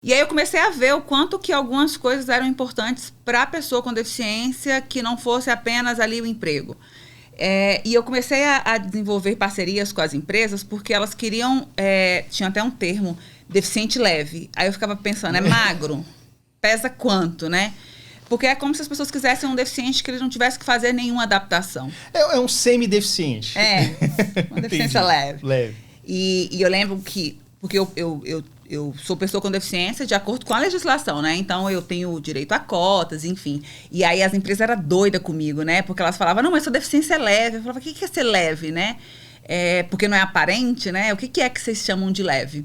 E aí eu comecei a ver o quanto que algumas coisas eram importantes para a pessoa com deficiência, que não fosse apenas ali o emprego. E eu comecei a desenvolver parcerias com as empresas, porque elas queriam, tinha até um termo, deficiente leve. Aí eu ficava pensando, é magro? Pesa quanto, né? Porque é como se as pessoas quisessem um deficiente que ele não tivesse que fazer nenhuma adaptação. É um semi-deficiente. Uma deficiência leve. E eu lembro que, porque eu sou pessoa com deficiência de acordo com a legislação, né? Então, eu tenho direito a cotas, enfim. E aí, as empresas eram doidas comigo, né? Porque elas falavam, não, mas sua deficiência é leve. Eu falava, o que é ser leve, né? Porque não é aparente, né? O que é que vocês chamam de leve?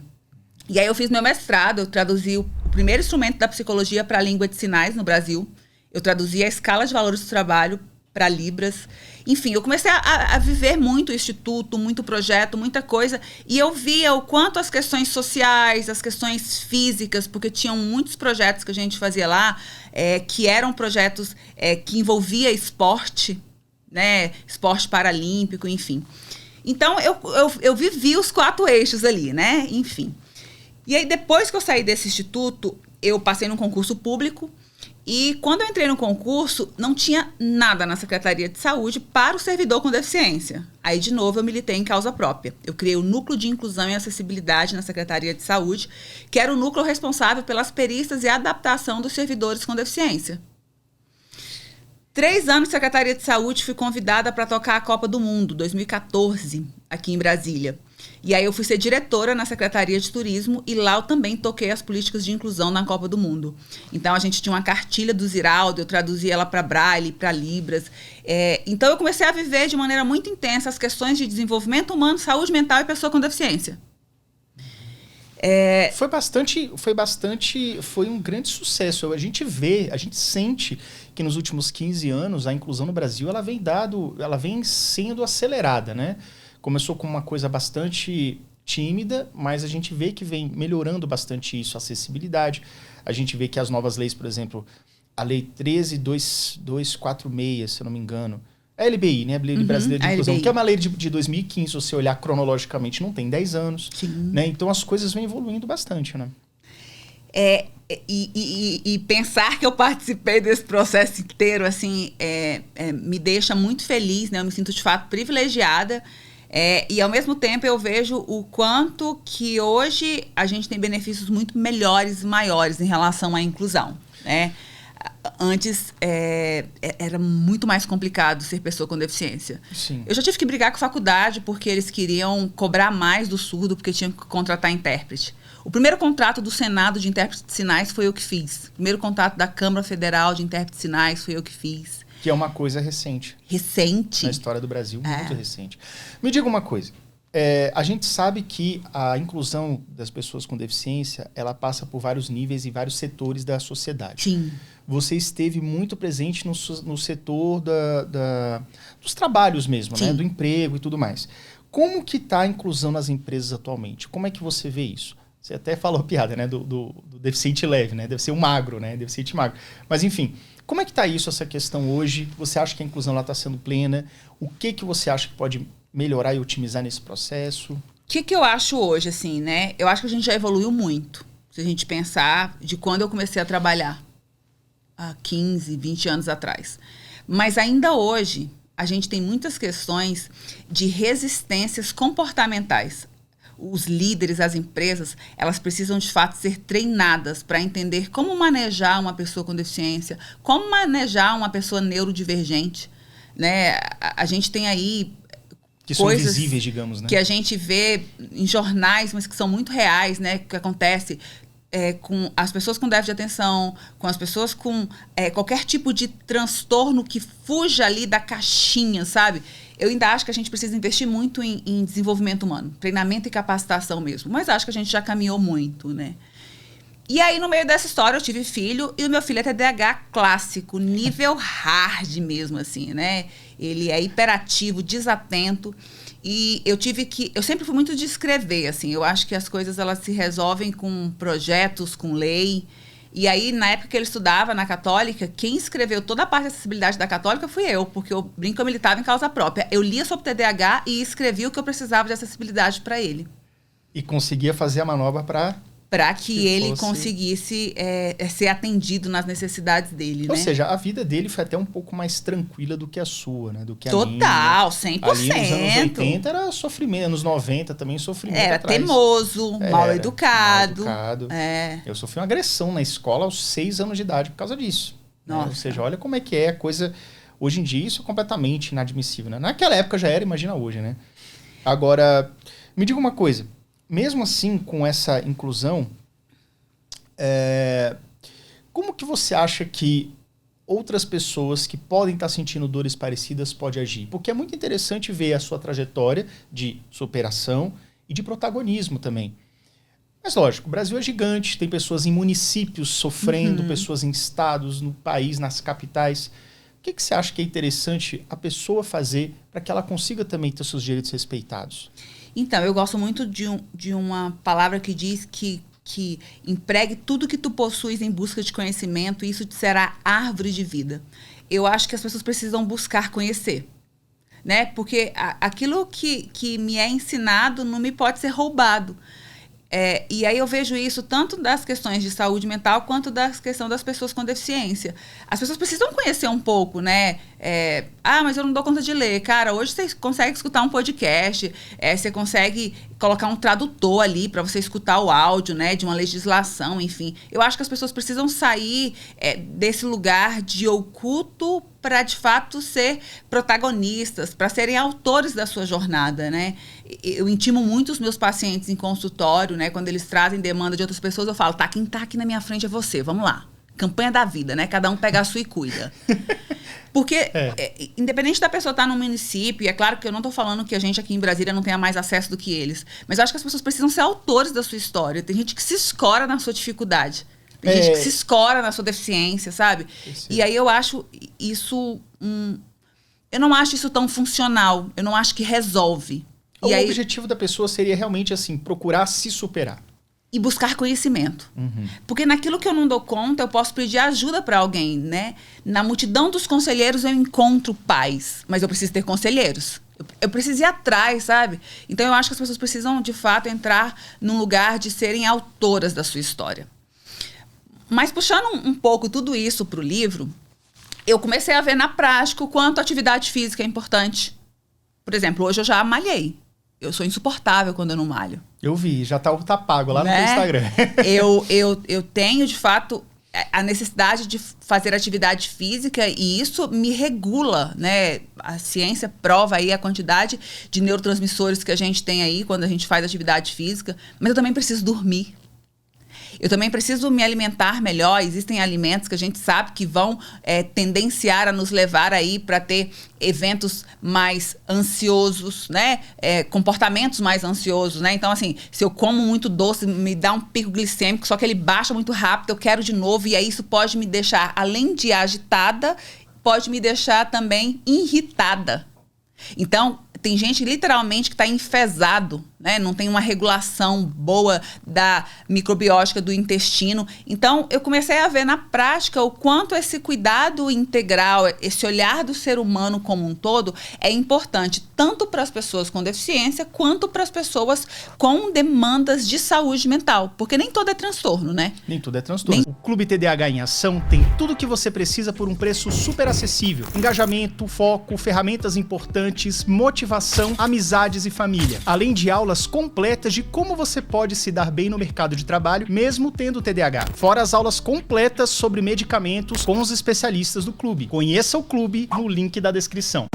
E aí, eu fiz meu mestrado, eu traduzi o primeiro instrumento da psicologia para a língua de sinais no Brasil. Eu traduzi a escala de valores do trabalho para Libras. Enfim, eu comecei a viver muito o instituto, muito projeto, muita coisa. E eu via o quanto as questões sociais, as questões físicas, porque tinham muitos projetos que a gente fazia lá, que eram projetos que envolvia esporte, né? Esporte paralímpico, enfim. Então, eu vivi os 4 eixos ali, né? Enfim. E aí, depois que eu saí desse instituto, eu passei num concurso público. E quando eu entrei no concurso, não tinha nada na Secretaria de Saúde para o servidor com deficiência. Aí, de novo, eu militei em causa própria. Eu criei o Núcleo de Inclusão e Acessibilidade na Secretaria de Saúde, que era o núcleo responsável pelas perícias e adaptação dos servidores com deficiência. 3 anos de Secretaria de Saúde, fui convidada para tocar a Copa do Mundo, 2014, aqui em Brasília. E aí eu fui ser diretora na Secretaria de Turismo e lá eu também toquei as políticas de inclusão na Copa do Mundo. Então a gente tinha uma cartilha do Ziraldo, eu traduzia ela para Braille, para Libras. Então eu comecei a viver de maneira muito intensa as questões de desenvolvimento humano, saúde mental e pessoa com deficiência. Foi um grande sucesso. A gente sente que nos últimos 15 anos a inclusão no Brasil ela vem sendo acelerada, né? Começou com uma coisa bastante tímida, mas a gente vê que vem melhorando bastante isso, a acessibilidade. A gente vê que as novas leis, por exemplo, a Lei 13.246, se eu não me engano, é a LBI, né? A Lei Brasileira de Inclusão, que é uma lei de 2015, se você olhar cronologicamente, não tem 10 anos. Né? Então as coisas vêm evoluindo bastante, né? E pensar que eu participei desse processo inteiro, assim, me deixa muito feliz, né? Eu me sinto, de fato, privilegiada. E, ao mesmo tempo, eu vejo o quanto que hoje a gente tem benefícios muito melhores e maiores em relação à inclusão, né? Antes, era muito mais complicado ser pessoa com deficiência. Sim. Eu já tive que brigar com a faculdade porque eles queriam cobrar mais do surdo porque tinham que contratar intérprete. O primeiro contrato do Senado de intérprete de sinais foi eu que fiz. O primeiro contrato da Câmara Federal de intérprete de sinais foi eu que fiz. Que é uma coisa recente. Recente. Na história do Brasil, muito recente. Me diga uma coisa. A gente sabe que a inclusão das pessoas com deficiência, ela passa por vários níveis e vários setores da sociedade. Sim. Você esteve muito presente no setor dos trabalhos mesmo, né? Do emprego e tudo mais. Como que está a inclusão nas empresas atualmente? Como é que você vê isso? Você até falou a piada, né? Do deficiente leve, né? Deve ser um magro, né? Deficiente magro. Mas, enfim, como é que está isso, essa questão hoje? Você acha que a inclusão está sendo plena? O que você acha que pode melhorar e otimizar nesse processo? O que eu acho hoje, assim, né? Eu acho que a gente já evoluiu muito. Se a gente pensar de quando eu comecei a trabalhar, há 15, 20 anos atrás. Mas ainda hoje, a gente tem muitas questões de resistências comportamentais. Os líderes, as empresas, elas precisam de fato ser treinadas para entender como manejar uma pessoa com deficiência, como manejar uma pessoa neurodivergente, né? A gente tem aí que são invisíveis, digamos, né? Que a gente vê em jornais, mas que são muito reais, né? Que acontece com as pessoas com déficit de atenção, com as pessoas com qualquer tipo de transtorno que fuja ali da caixinha, sabe? Eu ainda acho que a gente precisa investir muito em desenvolvimento humano, treinamento e capacitação mesmo. Mas acho que a gente já caminhou muito, né? E aí, no meio dessa história, eu tive filho, e o meu filho é TDAH clássico, nível hard mesmo, assim, né? Ele é hiperativo, desatento. E eu sempre fui muito de escrever, assim. Eu acho que as coisas, elas se resolvem com projetos, com lei. E aí, na época que ele estudava na Católica, quem escreveu toda a parte de acessibilidade da Católica fui eu, porque eu brinco que eu militava em causa própria. Eu lia sobre TDAH e escrevi o que eu precisava de acessibilidade para ele. E conseguia fazer a manobra para para que ele conseguisse ser atendido nas necessidades dele, Ou né? seja, a vida dele foi até um pouco mais tranquila do que a sua, né? Do que a Total, minha. 100%. Ali nos anos 80 era sofrimento, anos 90 também sofrimento Era atrás. Teimoso, mal educado. Eu sofri uma agressão na escola aos 6 anos de idade por causa disso. Né? Ou seja, olha como é que é a coisa... Hoje em dia isso é completamente inadmissível, né? Naquela época já era, imagina hoje, né? Agora, me diga uma coisa. Mesmo assim, com essa inclusão, como que você acha que outras pessoas que podem estar sentindo dores parecidas podem agir? Porque é muito interessante ver a sua trajetória de superação e de protagonismo também. Mas lógico, o Brasil é gigante, tem pessoas em municípios sofrendo, pessoas em estados, no país, nas capitais. O que você acha que é interessante a pessoa fazer para que ela consiga também ter seus direitos respeitados? Então, eu gosto muito de uma palavra que diz que empregue tudo que tu possuis em busca de conhecimento e isso te será árvore de vida. Eu acho que as pessoas precisam buscar conhecer, né? Porque aquilo que me é ensinado não me pode ser roubado. E aí eu vejo isso tanto das questões de saúde mental quanto da questão das pessoas com deficiência. As pessoas precisam conhecer um pouco, né? Mas eu não dou conta de ler. Cara, hoje você consegue escutar um podcast, você consegue colocar um tradutor ali para você escutar o áudio, né? De uma legislação, enfim. Eu acho que as pessoas precisam sair desse lugar de oculto para, de fato, ser protagonistas, para serem autores da sua jornada, né? Eu intimo muito os meus pacientes em consultório, né? Quando eles trazem demanda de outras pessoas, eu falo, quem tá aqui na minha frente é você, vamos lá. Campanha da vida, né? Cada um pega a sua e cuida. Porque, independente da pessoa estar num município, e é claro que eu não estou falando que a gente aqui em Brasília não tenha mais acesso do que eles, mas eu acho que as pessoas precisam ser autores da sua história. Tem gente que se escora na sua dificuldade. Tem gente que se escora na sua deficiência, sabe? E aí eu acho isso... eu não acho isso tão funcional. Eu não acho que resolve. O objetivo da pessoa seria realmente, assim, procurar se superar. E buscar conhecimento. Porque naquilo que eu não dou conta, eu posso pedir ajuda para alguém, né? Na multidão dos conselheiros eu encontro pais, mas eu preciso ter conselheiros. Eu preciso ir atrás, sabe? Então eu acho que as pessoas precisam, de fato, entrar num lugar de serem autoras da sua história. Mas puxando um pouco tudo isso para o livro, eu comecei a ver na prática o quanto a atividade física é importante. Por exemplo, hoje eu já malhei. Eu sou insuportável quando eu não malho. Eu vi, já tá pago lá no teu Instagram. Eu tenho, de fato, a necessidade de fazer atividade física e isso me regula, né? A ciência prova aí a quantidade de neurotransmissores que a gente tem aí quando a gente faz atividade física. Mas eu também preciso dormir. Eu também preciso me alimentar melhor. Existem alimentos que a gente sabe que vão tendenciar a nos levar aí para ter eventos mais ansiosos, né? Comportamentos mais ansiosos, né? Então, assim, se eu como muito doce, me dá um pico glicêmico, só que ele baixa muito rápido, eu quero de novo. E aí isso pode me deixar, além de agitada, pode me deixar também irritada. Então, tem gente literalmente que está enfesado, né? Não tem uma regulação boa da microbiótica do intestino. Então, eu comecei a ver na prática o quanto esse cuidado integral, esse olhar do ser humano como um todo é importante, tanto para as pessoas com deficiência, quanto para as pessoas com demandas de saúde mental. Porque nem todo é transtorno, né? Nem tudo é transtorno. O Clube TDAH em Ação tem tudo o que você precisa por um preço super acessível. Engajamento, foco, ferramentas importantes, motivação, amizades e família. Além de aulas completas de como você pode se dar bem no mercado de trabalho, mesmo tendo TDAH. Fora as aulas completas sobre medicamentos com os especialistas do clube. Conheça o clube no link da descrição.